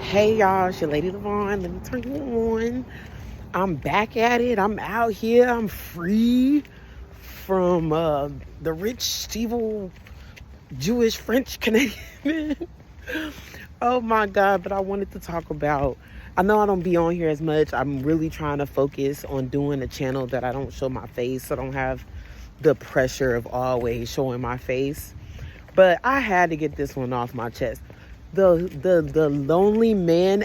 Hey y'all, it's your lady Levon. Let me turn you on. I'm back at it. I'm out here. I'm free from the rich, evil, Jewish, French Canadian. Oh my God, but I wanted to talk about. I know I don't be on here as much. I'm really trying to focus on doing a channel that I don't show my face. So I don't have the pressure of always showing my face. But I had to get this one off my chest. The lonely man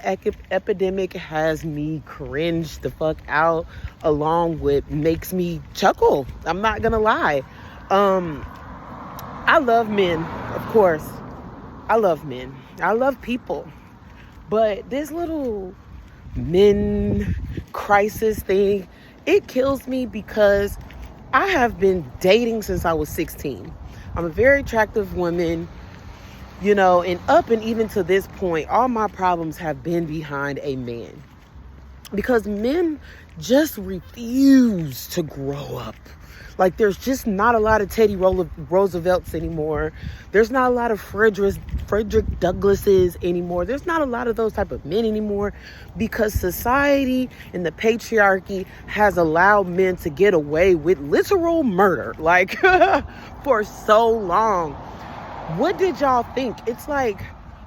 epidemic has me cringe the fuck out, along with makes me chuckle. I'm not gonna lie. I love men, of course. I love men. I love people. But this little men crisis thing, it kills me because I have been dating since I was 16. I'm a very attractive woman. And up and even to this point, all my problems have been behind a man. Because men just refuse to grow up. Like, there's just not a lot of Teddy Roosevelts anymore. There's not a lot of Frederick Douglasses anymore. There's not a lot of those type of men anymore because society and the patriarchy has allowed men to get away with literal murder, like, for so long. What did y'all think? It's like,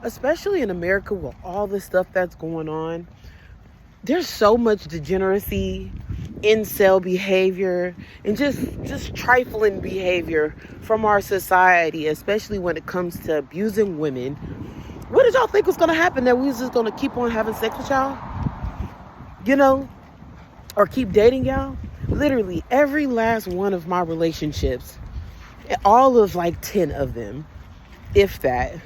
especially in America with all the stuff that's going on, there's so much degeneracy, incel behavior, and just trifling behavior from our society, especially when it comes to abusing women. What did y'all think was going to happen? That we was just going to keep on having sex with y'all? Or keep dating y'all? Literally, every last one of my relationships, all of like 10 of them, if that,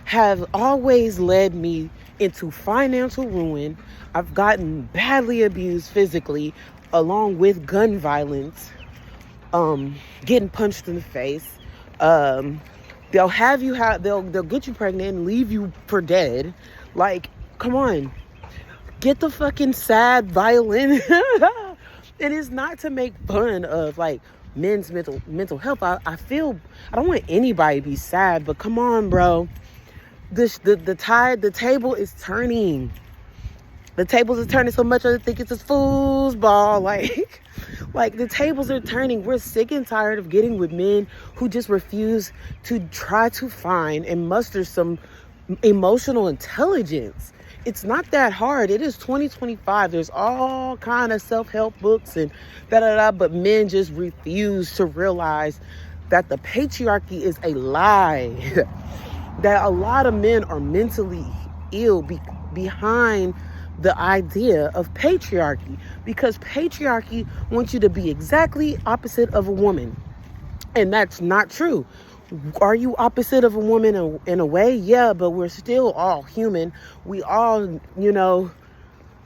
have always led me into financial ruin. I've gotten badly abused physically, along with gun violence, getting punched in the face. They'll get you pregnant and leave you for dead. Like, come on, get the fucking sad violin. And it's not to make fun of like men's mental health. I feel I don't want anybody to be sad, but come on, bro. The table is turning. The tables are turning so much I think it's a foosball. Like the tables are turning. We're sick and tired of getting with men who just refuse to try to find and muster some emotional intelligence. It's not that hard. It is 2025. There's all kind of self-help books and but men just refuse to realize that the patriarchy is a lie. That a lot of men are mentally ill behind the idea of patriarchy, because patriarchy wants you to be exactly opposite of a woman, and that's not true. Are you opposite of a woman in a way? Yeah, but we're still all human. We all,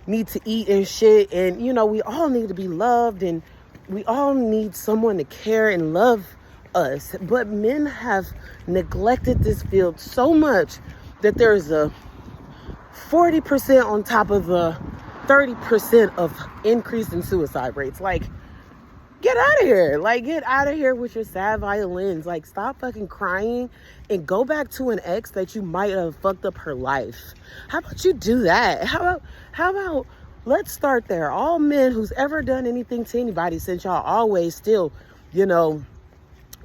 need to eat and shit. And, we all need to be loved. And we all need someone to care and love us. But men have neglected this field so much that there's a 40% on top of a 30% of increase in suicide rates. Like, get out of here. Like, get out of here with your sad violins. Like, stop fucking crying and go back to an ex that you might have fucked up her life. How about you do that? How about let's start there. All men who's ever done anything to anybody, since y'all always still,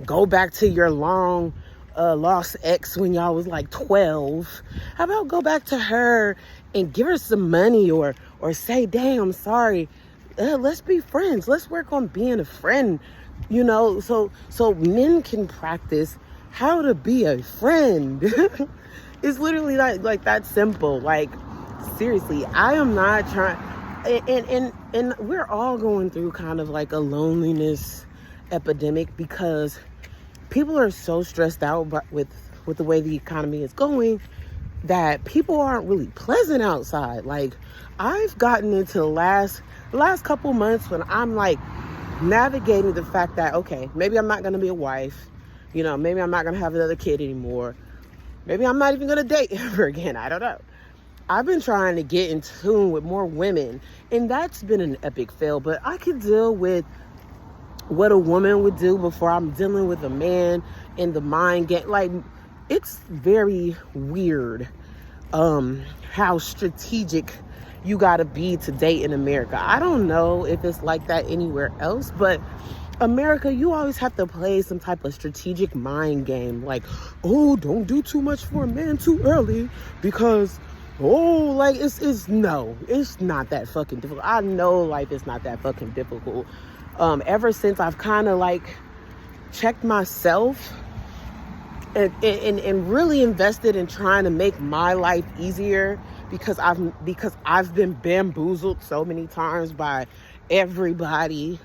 go back to your long lost ex when y'all was like 12. How about go back to her and give her some money or say, dang, I'm sorry. Let's be friends. Let's work on being a friend, so men can practice how to be a friend. It's literally like that simple. Like, seriously, I am not trying. And we're all going through kind of like a loneliness epidemic because people are so stressed out with the way the economy is going that people aren't really pleasant outside. Like, I've gotten into the last couple months when I'm like navigating the fact that, okay, maybe I'm not going to be a wife, maybe I'm not going to have another kid anymore. Maybe I'm not even going to date ever again. I don't know. I've been trying to get in tune with more women, and that's been an epic fail, but I can deal with what a woman would do before I'm dealing with a man in the mind game. Like, it's very weird how strategic you gotta be to date in America. I don't know if it's like that anywhere else, but America, you always have to play some type of strategic mind game. Like, oh, don't do too much for a man too early because, oh, like, it's not that fucking difficult. I know life is not that fucking difficult. Ever since I've kind of like checked myself and really invested in trying to make my life easier, because I've been bamboozled so many times by everybody.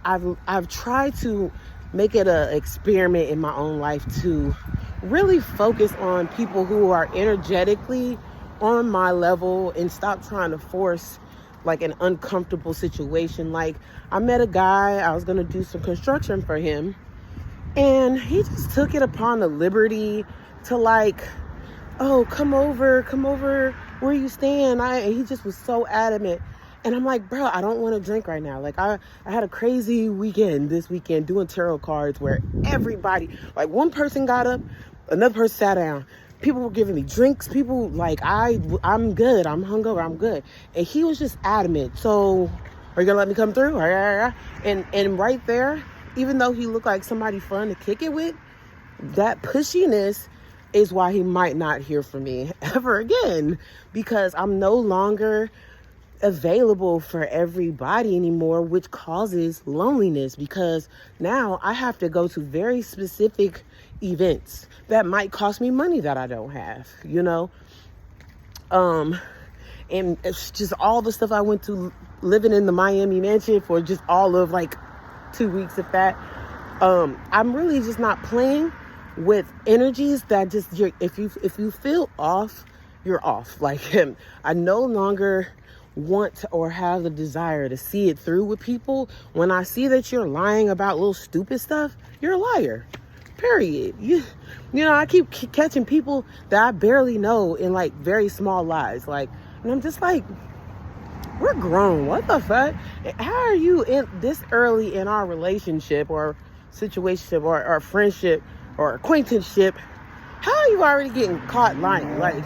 I've tried to make it an experiment in my own life to really focus on people who are energetically on my level and stop trying to force like an uncomfortable situation. Like, I met a guy, I was gonna do some construction for him, and he just took it upon the liberty to like, oh, come over where you staying. And he just was so adamant. And I'm like, bro, I don't want to drink right now. Like, I had a crazy weekend this weekend doing tarot cards where everybody, like, one person got up, another person sat down. People were giving me drinks. People, like, I'm good. I'm hungover. I'm good. And he was just adamant. So, are you going to let me come through? And right there, even though he looked like somebody fun to kick it with, that pushiness is why he might not hear from me ever again, because I'm no longer available for everybody anymore, which causes loneliness, because now I have to go to very specific events that might cost me money that I don't have, you know? And it's just all the stuff I went to living in the Miami mansion for just all of like 2 weeks, if that. I'm really just not playing with energies that just, if you feel off, you're off. Like, I no longer want or have the desire to see it through with people. When I see that you're lying about little stupid stuff, you're a liar. Period. You know, I keep catching people that I barely know in like very small lies. Like, and I'm just like, we're grown. What the fuck? How are you in this early in our relationship or situationship or friendship or acquaintanceship? How are you already getting caught lying? Like,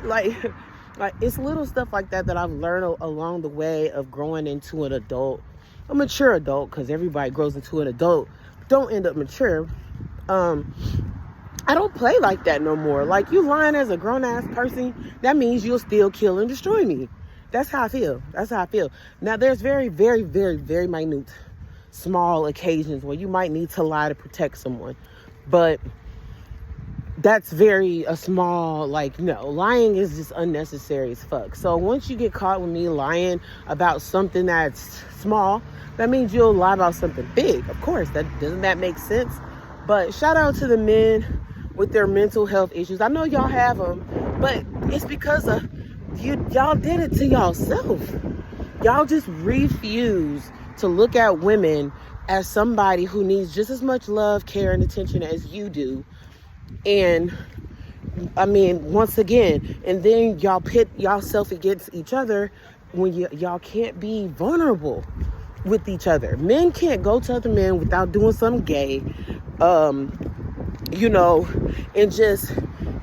like it's little stuff like that that I've learned along the way of growing into an adult, a mature adult, because everybody grows into an adult, don't end up mature. I don't play like that no more. Like, you lying as a grown-ass person, that means you'll still kill and destroy me. That's how I feel. Now, there's very, very, very, very minute, small occasions where you might need to lie to protect someone. But that's very a small, like, no, lying is just unnecessary as fuck. So once you get caught with me lying about something that's small, that means you'll lie about something big. Of course, doesn't that make sense? But shout out to the men with their mental health issues. I know y'all have them, but it's because of y'all did it to yourself. Y'all just refuse to look at women as somebody who needs just as much love, care, and attention as you do. And I mean, once again, and then y'all pit yourself against each other when y'all can't be vulnerable with each other. Men can't go to other men without doing something gay, you know, and just,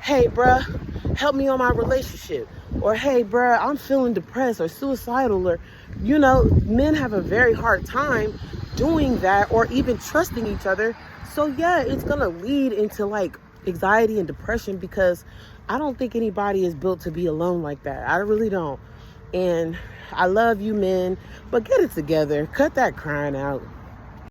hey, bruh, help me on my relationship. Or, hey, bruh, I'm feeling depressed or suicidal. Or, you know, men have a very hard time doing that or even trusting each other. So, yeah, it's going to lead into, like, anxiety and depression, because I don't think anybody is built to be alone like that. I really don't. And I love you, men, but get it together. Cut that crying out.